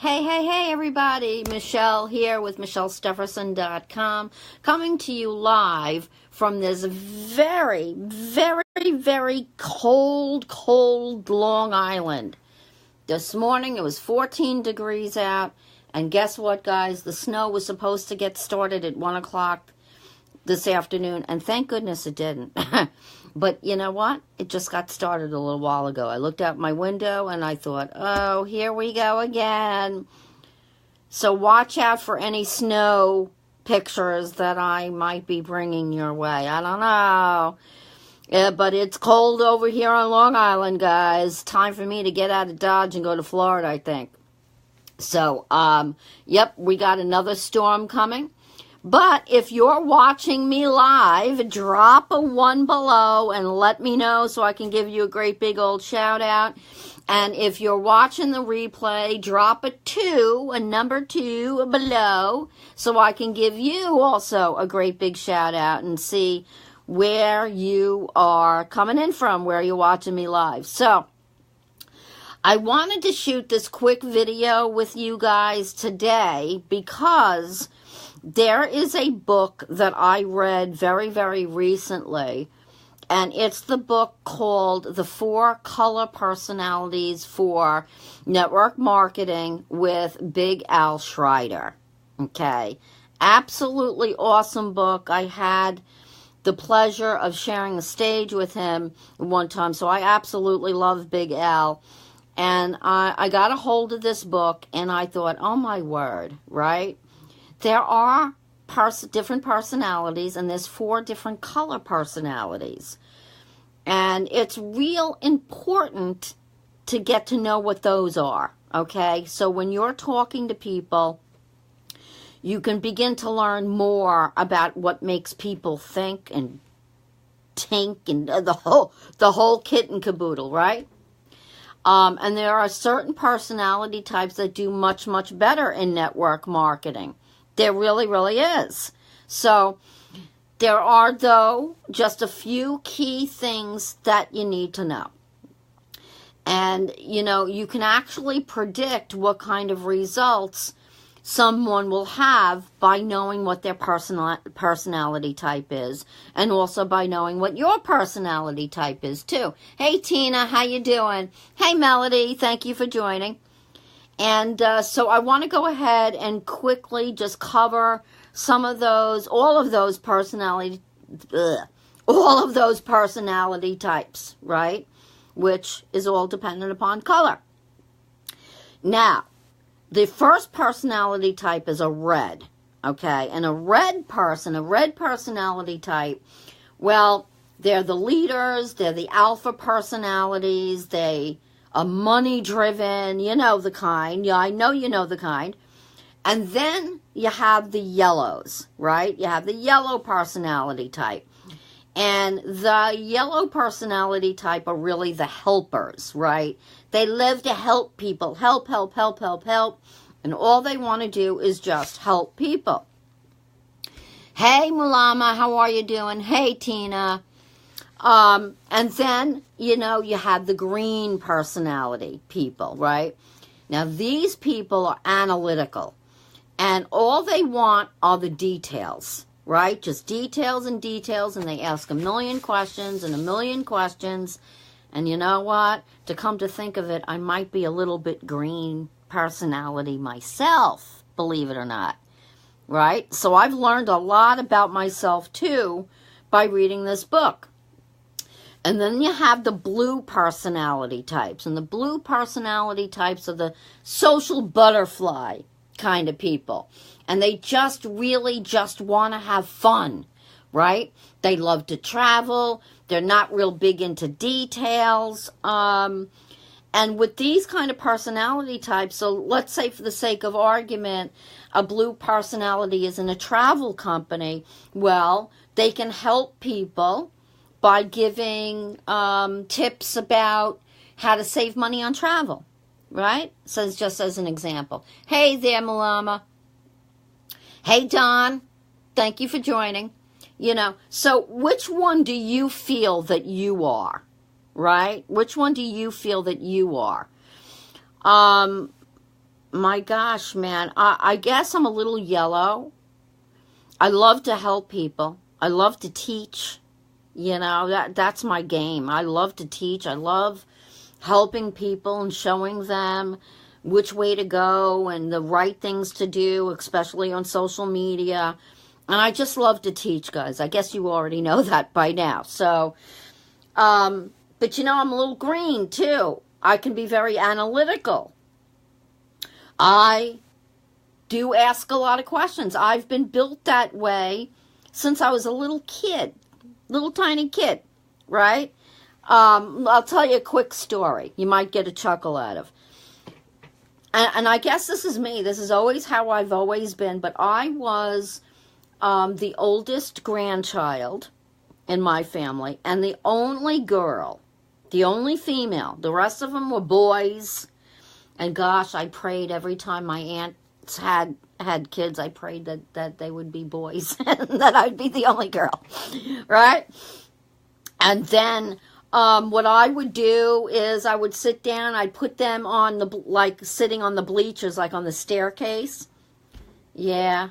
Hey, everybody. Michelle here with MichelleStefferson.com, coming to you live from this very, very, very cold Long Island. This morning it was 14 degrees out, and guess what, guys? The snow was supposed to get started at 1 o'clock this afternoon, and thank goodness it didn't. But you know what? It just got started a little while ago. I looked out my window and I thought, oh, here we go again. So watch out for any snow pictures that I might be bringing your way. I don't know. Yeah, but it's cold over here on Long Island, guys. Time for me to get out of Dodge and go to Florida, I think. So, yep, we got another storm coming. But if you're watching me live, drop a 1 below and let me know so I can give you a great big old shout out. And if you're watching the replay, drop a 2, a number 2 below so I can give you also a great big shout out and see where you are coming in from, where you're watching me live. So I wanted to shoot this quick video with you guys today because there is a book that I read very, very recently, and it's the book called The 4 Color Personalities for Network Marketing with Big Al Schreider. Okay, absolutely awesome book. I had the pleasure of sharing the stage with him one time, so I absolutely love Big Al. And I got a hold of this book, and I thought, oh my word, right? There are different personalities, and there's 4 different color personalities. And it's real important to get to know what those are, okay? So when you're talking to people, you can begin to learn more about what makes people think and tink and the whole kit and caboodle, right? And there are certain personality types that do much, much better in network marketing. There really, really is. So there are, though, just a few key things that you need to know. And, you know, you can actually predict what kind of results someone will have by knowing what their personality type is, and also by knowing what your personality type is, too. Hey, Tina, how you doing? Hey, Melody, thank you for joining. And so I want to go ahead and quickly just cover some of those, all of those personality types, right? Which is all dependent upon color. Now, the first personality type is a red, okay? And a red personality type, well, they're the leaders, they're the alpha personalities, they are money-driven, you know the kind. Yeah, I know you know the kind. And then you have the yellows, right? You have the yellow personality type. And the yellow personality type are really the helpers, right? They live to help people. Help. And all they want to do is just help people. Hey, Mulama, how are you doing? Hey, Tina. And then, you know, you have the green personality people, right? Now, these people are analytical. And all they want are the details, right? Just details, and they ask a million questions. And you know what? To come to think of it, I might be a little bit green personality myself, believe it or not, right? So I've learned a lot about myself, too, by reading this book. And then you have the blue personality types. And the blue personality types are the social butterfly kind of people. And they just really just want to have fun, right? They love to travel. They're not real big into details. And with these kind of personality types, so let's say for the sake of argument, a blue personality is in a travel company. Well, they can help people by giving tips about how to save money on travel, right? So just as an example. Hey there, Malama. Hey, Don. Thank you for joining. You know, so which one do you feel that you are, right? Which one do you feel that you are? my gosh, man, I guess I'm a little yellow. I love to help people. I love to teach. You know, that's my game. I love to teach. I love helping people and showing them which way to go and the right things to do, especially on social media. And I just love to teach, guys. I guess you already know that by now. So, but you know, I'm a little green too. I can be very analytical. I do ask a lot of questions. I've been built that way since I was a little kid, little tiny kid, right? I'll tell you a quick story you might get a chuckle out of. And I guess this is me. This is always how I've always been. But I was the oldest grandchild in my family and the only girl, the only female. The rest of them were boys. And gosh, I prayed every time my aunts had kids. I prayed that they would be boys and that I'd be the only girl, right? And then what I would do is I would sit down. I'd put them on sitting on the bleachers, like on the staircase. Yeah,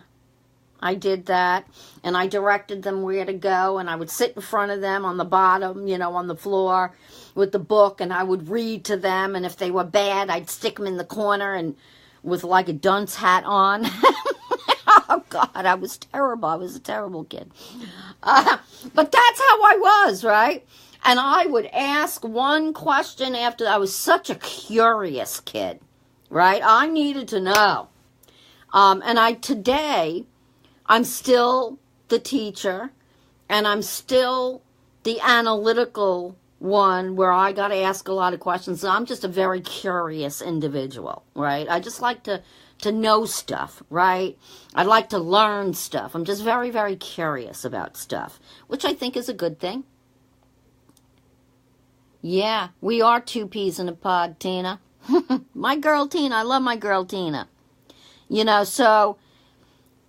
I did that. And I directed them where to go. And I would sit in front of them on the bottom, you know, on the floor with the book. And I would read to them. And if they were bad, I'd stick them in the corner and with like a dunce hat on. Oh, God, I was terrible. I was a terrible kid. But that's how I was, right? And I would ask one question after. I was such a curious kid, right? I needed to know. And today, I'm still the teacher, and I'm still the analytical one where I got to ask a lot of questions. I'm just a very curious individual, right? I just like to know stuff, right? I like to learn stuff. I'm just very, very curious about stuff, which I think is a good thing. Yeah, we are two peas in a pod, Tina. My girl Tina, I love my girl Tina. You know, so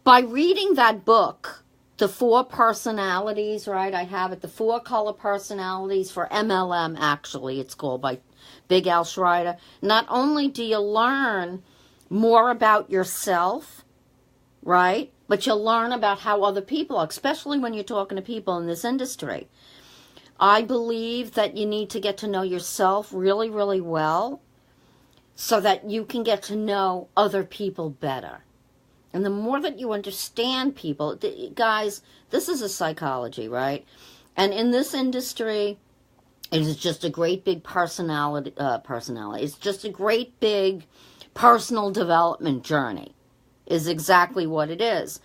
by reading that book, The 4 Personalities, right? I have it, The 4 Color Personalities for MLM, actually, it's called, by Big Al Schreider. Not only do you learn more about yourself, right? But you'll learn about how other people are, especially when you're talking to people in this industry. I believe that you need to get to know yourself really, really well so that you can get to know other people better. And the more that you understand people, guys, this is a psychology, right? And in this industry, it is just a great big personality. It's just a great big personal development journey is exactly what it is.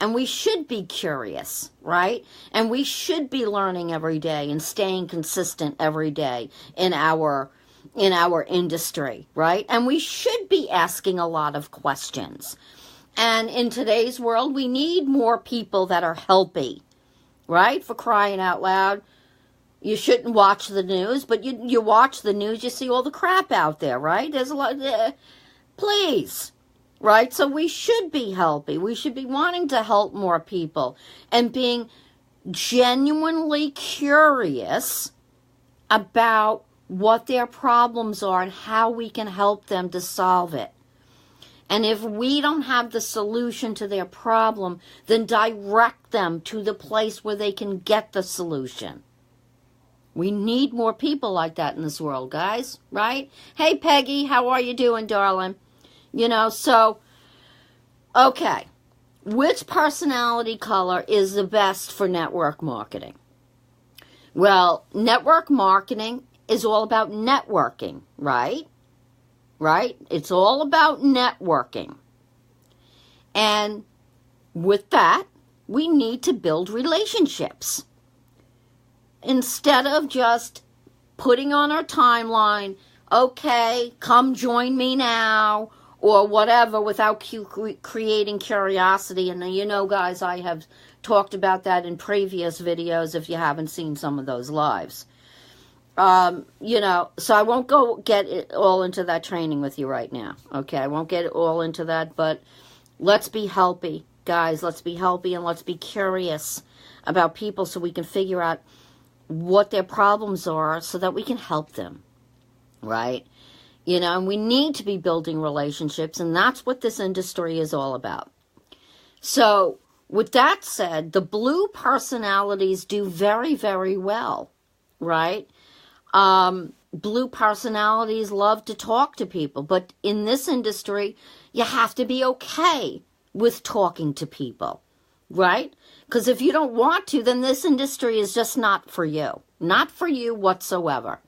And we should be curious, right? And we should be learning every day and staying consistent every day in our industry, right? And we should be asking a lot of questions. And in today's world, we need more people that are healthy, right? For crying out loud. You shouldn't watch the news, but you watch the news, you see all the crap out there, right? There's a lot, please. Right? So we should be healthy. We should be wanting to help more people and being genuinely curious about what their problems are and how we can help them to solve it. And if we don't have the solution to their problem, then direct them to the place where they can get the solution. We need more people like that in this world, guys, right? Hey, Peggy, how are you doing, darling? You know, so, okay, which personality color is the best for network marketing? Well, network marketing is all about networking, right? Right? It's all about networking. And with that, we need to build relationships. Instead of just putting on our timeline, okay, come join me now, or whatever, without creating curiosity. And you know, guys, I have talked about that in previous videos if you haven't seen some of those lives. You know, so I won't get it all into that training with you right now. Okay, I won't get it all into that, but let's be healthy, guys. Let's be healthy and let's be curious about people so we can figure out what their problems are so that we can help them, right? And we need to be building relationships, and that's what this industry is all about. So, with that said, the blue personalities do very, very well, right? Blue personalities love to talk to people, but in this industry, you have to be okay with talking to people, right? Because if you don't want to, then this industry is just not for you. Not for you whatsoever,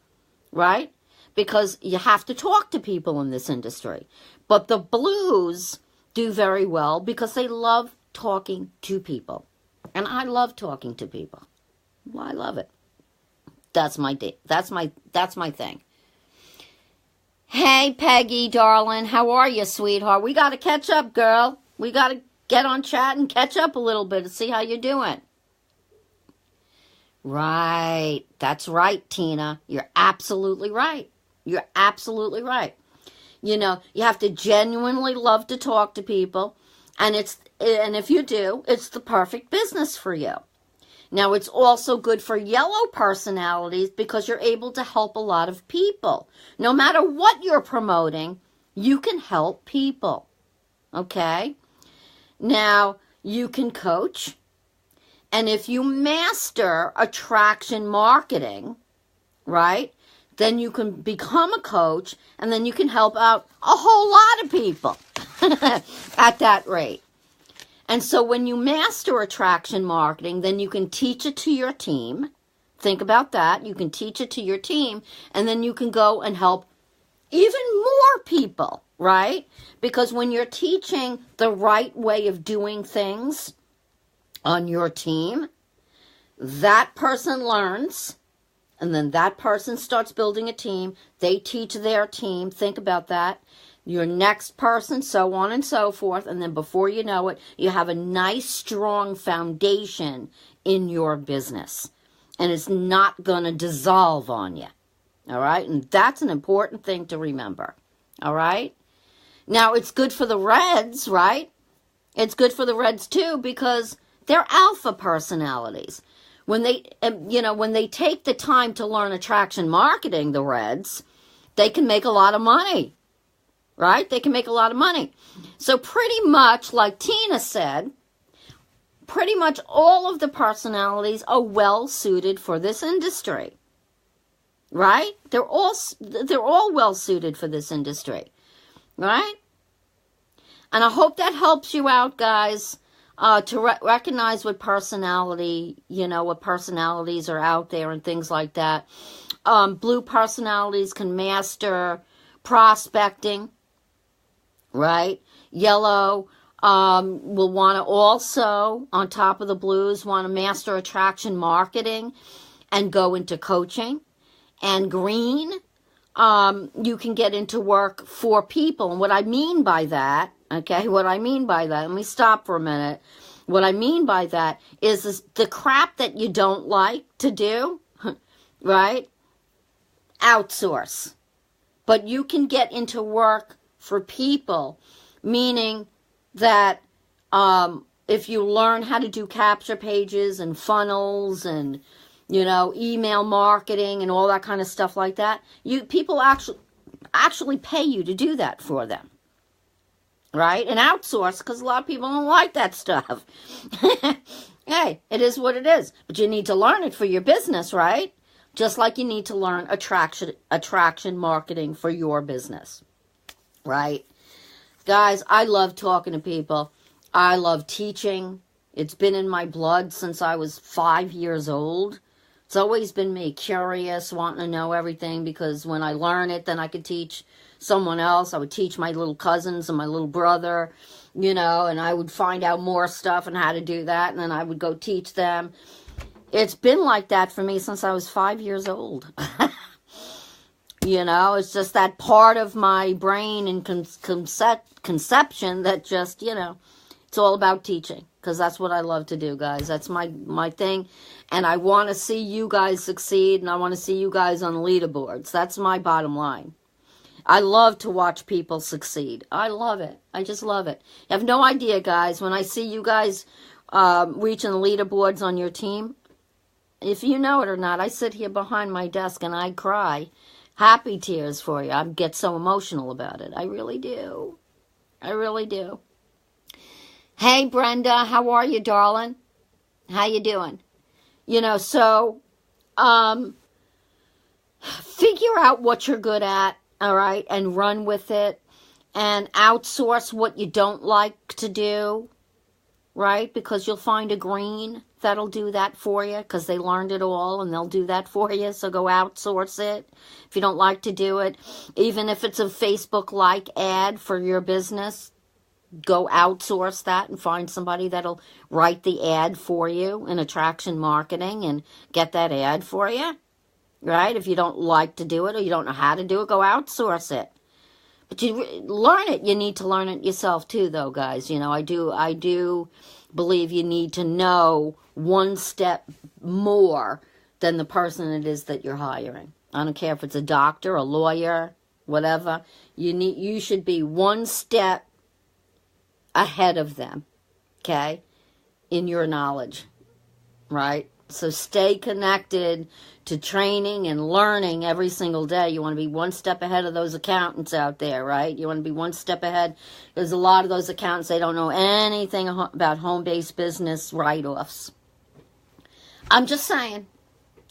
right? Because you have to talk to people in this industry. But the blues do very well because they love talking to people. And I love talking to people. Well, I love it. That's my thing. Hey, Peggy, darling, how are you, sweetheart? We got to catch up, girl. We got to get on chat and catch up a little bit and see how you're doing. Right. That's right, Tina. You're absolutely right. You're absolutely right. You have to genuinely love to talk to people, and if you do, it's the perfect business for you. Now, it's also good for yellow personalities because you're able to help a lot of people. No matter what you're promoting, you can help people. Okay? Now, you can coach. And if you master attraction marketing, right, then you can become a coach, and then you can help out a whole lot of people at that rate. And so when you master attraction marketing, then you can teach it to your team. Think about that. You can teach it to your team, and then you can go and help even more people, right? Because when you're teaching the right way of doing things on your team, that person learns, and then that person starts building a team. They teach their team. Think about that. Your next person, so on and so forth. And then before you know it, you have a nice, strong foundation in your business. And it's not going to dissolve on you. All right? And that's an important thing to remember. All right? Now, it's good for the Reds, right? It's good for the Reds, too, because they're alpha personalities. When they take the time to learn attraction marketing, the Reds, they can make a lot of money. Right? They can make a lot of money. So pretty much, like Tina said, pretty much all of the personalities are well suited for this industry. Right? They're all well suited for this industry. Right? And I hope that helps you out, guys, to recognize what personalities are out there and things like that. Blue personalities can master prospecting. Right? Yellow will want to also, on top of the blues, want to master attraction marketing and go into coaching. And green, you can get into work for people. And what I mean by that, let me stop for a minute. What I mean by that is the crap that you don't like to do, right? Outsource. But you can get into work for people, meaning that if you learn how to do capture pages and funnels and, email marketing and all that kind of stuff like that, people actually pay you to do that for them, right? And outsource, because a lot of people don't like that stuff. Hey, it is what it is, but you need to learn it for your business, right? Just like you need to learn attraction marketing for your business. Right? Guys, I love talking to people. I love teaching. It's been in my blood since I was 5 years old. It's always been me, curious, wanting to know everything, because when I learn it, then I could teach someone else. I would teach my little cousins and my little brother, and I would find out more stuff and how to do that, and then I would go teach them. It's been like that for me since I was 5 years old. It's just that part of my brain and conception that just, it's all about teaching, because that's what I love to do, guys. That's my thing, and I want to see you guys succeed, and I want to see you guys on leaderboards. That's my bottom line. I love to watch people succeed. I love it. I just love it. You have no idea, guys, when I see you guys reaching the leaderboards on your team, if you know it or not, I sit here behind my desk and I cry. Happy tears for you. I get so emotional about it. I really do. I really do. Hey, Brenda, how are you, darling? How you doing? So figure out what you're good at, all right, and run with it, and outsource what you don't like to do, right? Because you'll find a green that'll do that for you because they learned it all and they'll do that for you. So go outsource it if you don't like to do it. Even if it's a Facebook-like ad for your business, go outsource that and find somebody that'll write the ad for you in attraction marketing and get that ad for you, right? If you don't like to do it or you don't know how to do it, go outsource it. But you learn it. You need to learn it yourself too, though, guys. I do believe you need to know one step more than the person it is that you're hiring. I don't care if it's a doctor, a lawyer, whatever. You should be one step ahead of them, okay, in your knowledge, right? So stay connected to training and learning every single day. You want to be one step ahead of those accountants out there, right? You want to be one step ahead. There's a lot of those accountants, they don't know anything about home-based business write-offs. I'm just saying.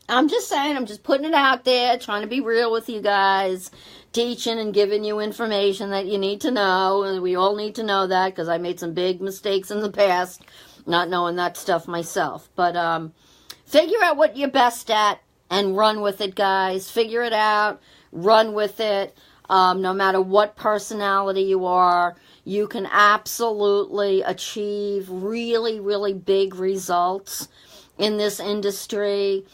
I'm just putting it out there, trying to be real with you guys, teaching and giving you information that you need to know, and we all need to know that because I made some big mistakes in the past, not knowing that stuff myself. But figure out what you're best at and run with it, guys. Figure it out, run with it. No matter what personality you are, you can absolutely achieve really, really big results in this industry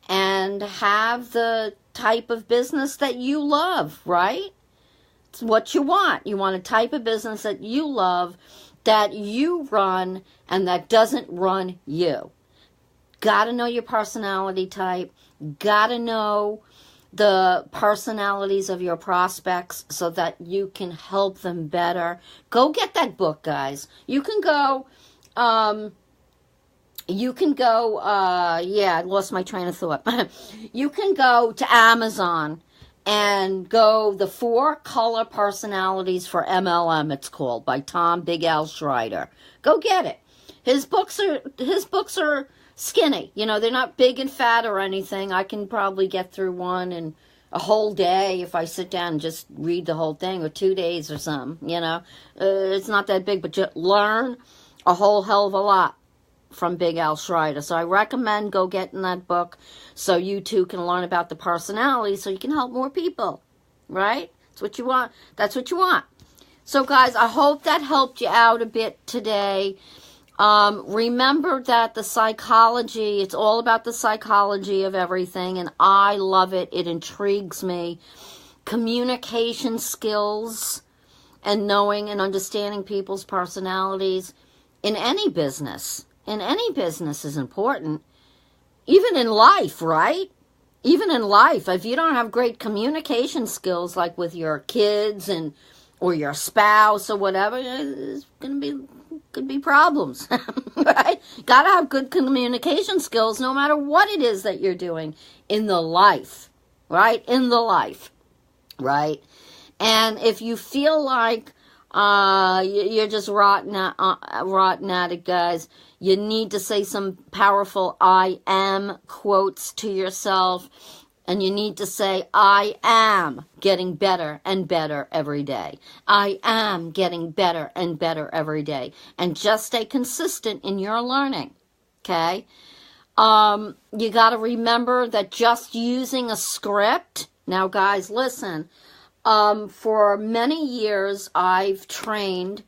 and have the type of business that you love, right? It's what you want. You want a type of business that you love, that you run, and that doesn't run you. Got to know your personality type. Got to know the personalities of your prospects so that you can help them better. Go get that book, guys. You can go... I lost my train of thought. You can go to Amazon and go The 4 Color Personalities for MLM, it's called, by Tom Big Al Schreider. Go get it. His books are skinny. They're not big and fat or anything. I can probably get through one in a whole day if I sit down and just read the whole thing, or 2 days or something, It's not that big, but you learn a whole hell of a lot from Big Al Schreider. So I recommend go getting that book so you too can learn about the personality so you can help more people, right? That's what you want. That's what you want. So guys, I hope that helped you out a bit today. Remember that the psychology, it's all about the psychology of everything, and I love it. It intrigues me. Communication skills and knowing and understanding people's personalities in any business. Is important. Even in life, right? Even in life, if you don't have great communication skills, like with your kids or your spouse or whatever, it's could be problems, right? Got to have good communication skills no matter what it is that you're doing in the life, right? In the life, right? And if you feel like you're just rotten at it, guys, you need to say some powerful I am quotes to yourself, and you need to say, I am getting better and better every day. I am getting better and better every day. And just stay consistent in your learning, okay? You got to remember that just using a script, now guys, listen, for many years I've trained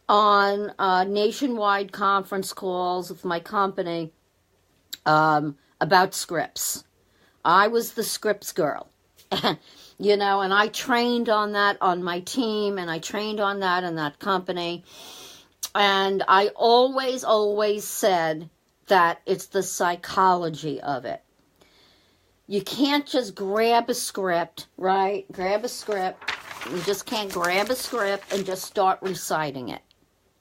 on nationwide conference calls with my company about scripts. I was the scripts girl, and I trained on that on my team, and I trained on that in that company. And I always said that it's the psychology of it. You can't just grab a script, right? Grab a script. You just can't grab a script and just start reciting it.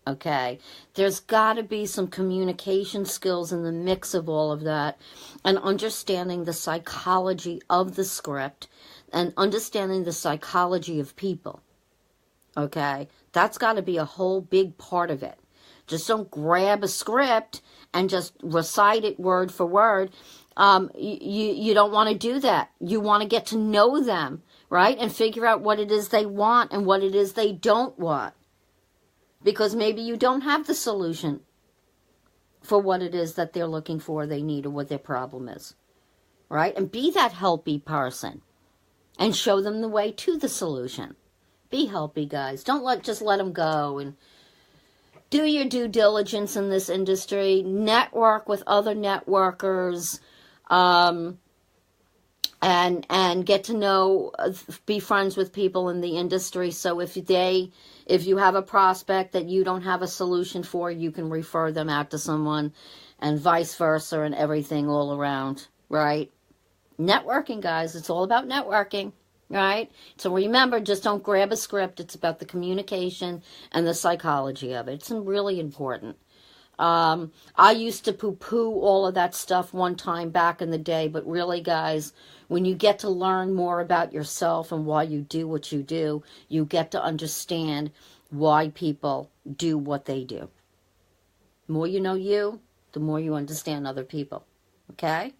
Okay, there's got to be some communication skills in the mix of all of that, and understanding the psychology of the script and understanding the psychology of people. Okay? That's got to be a whole big part of it. Just don't grab a script and just recite it word for word. You don't want to do that. You want to get to know them, right? And figure out what it is they want and what it is they don't want. Because maybe you don't have the solution for what it is that they're looking for, they need, or what their problem is, right? And be that helpy person and show them the way to the solution. Be helpy, guys. Don't just let them go, and do your due diligence in this industry. Network with other networkers, and get to know, be friends with people in the industry. So if you have a prospect that you don't have a solution for, you can refer them out to someone, and vice versa, and everything all around, right? Networking, guys. It's all about networking. Right? So remember, just don't grab a script. It's about the communication and the psychology of it. It's really important. I used to poo-poo all of that stuff one time back in the day, but really, guys, when you get to learn more about yourself and why you do what you do, you get to understand why people do what they do. The more you know you, the more you understand other people. Okay?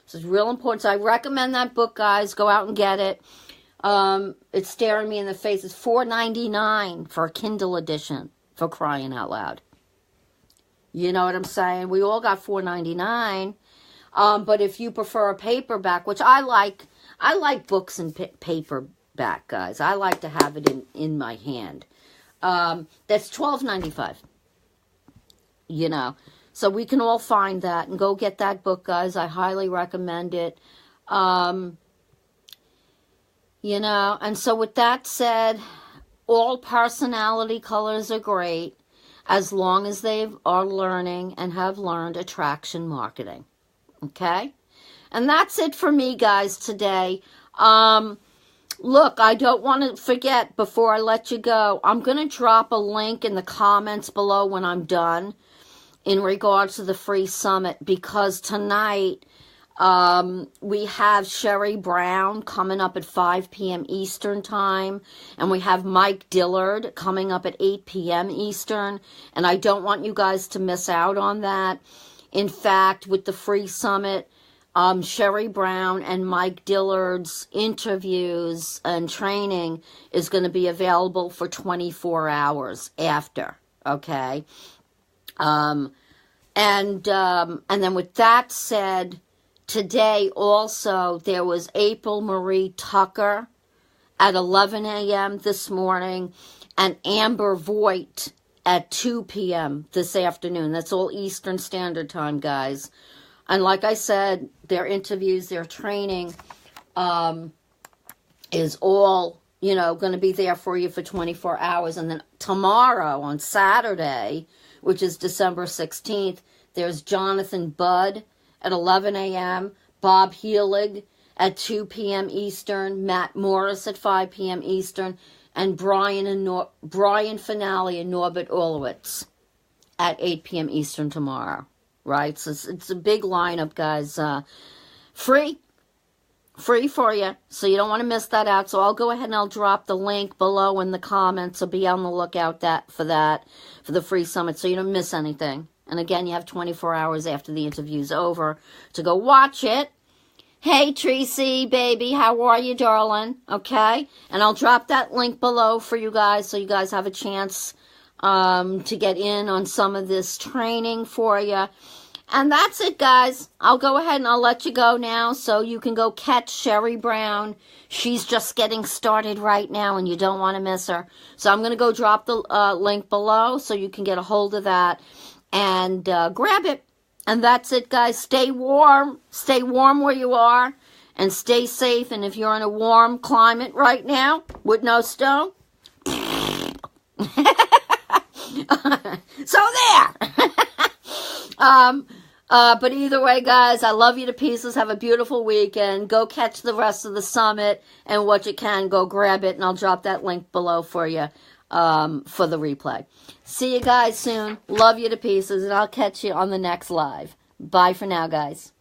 So it's real important. So I recommend that book, guys. Go out and get it. It's staring me in the face. It's $4.99 for a Kindle edition, for crying out loud. You know what I'm saying? We all got $4.99. But if you prefer a paperback, which I like books in paperback, guys. I like to have it in my hand. That's $12.95. You know, so we can all find that and go get that book, guys. I highly recommend it. You know, and so with that said, all personality colors are great as long as they are learning and have learned attraction marketing. Okay? And that's it for me, guys, today. Look, I don't want to forget before I let you go, I'm going to drop a link in the comments below when I'm done in regards to the free summit, because tonight we have Sherry Brown coming up at 5 p.m. Eastern time, and we have Mike Dillard coming up at 8 p.m. Eastern, and I don't want you guys to miss out on that. In fact, with the free summit, Sherry Brown and Mike Dillard's interviews and training is going to be available for 24 hours after, okay? And then with that said, today also there was April Marie Tucker at 11 a.m. this morning, and Amber Voigt at 2 p.m. this afternoon. That's all Eastern Standard Time, guys. And like I said, their interviews, their training is all, you know, going to be there for you for 24 hours. And then tomorrow on Saturday, which is December 16th, there's Jonathan Budd at 11 a.m., Bob Heelig at 2 p.m. Eastern, Matt Morris at 5 p.m. Eastern, and Brian Finale and Norbert Olowitz at 8 p.m. Eastern tomorrow, right? So it's a big lineup, guys. Free for you, so you don't want to miss that out. So I'll go ahead and I'll drop the link below in the comments, so be on the lookout for the free summit, so you don't miss anything. And again, you have 24 hours after the interview's over to go watch it. Hey, Tracy, baby, how are you, darling? Okay? And I'll drop that link below for you guys, so you guys have a chance to get in on some of this training for you. And that's it, guys. I'll go ahead and I'll let you go now, so you can go catch Sherry Brown. She's just getting started right now, and you don't want to miss her. So I'm going to go drop the link below, so you can get a hold of that and grab it. And that's it, guys. Stay warm. Stay warm where you are. And stay safe. And if you're in a warm climate right now with no snow, so there. But either way, guys, I love you to pieces. Have a beautiful weekend. Go catch the rest of the summit. And what you can, go grab it. And I'll drop that link below for you. For the replay. See you guys soon. Love you to pieces, and I'll catch you on the next live. Bye for now, guys.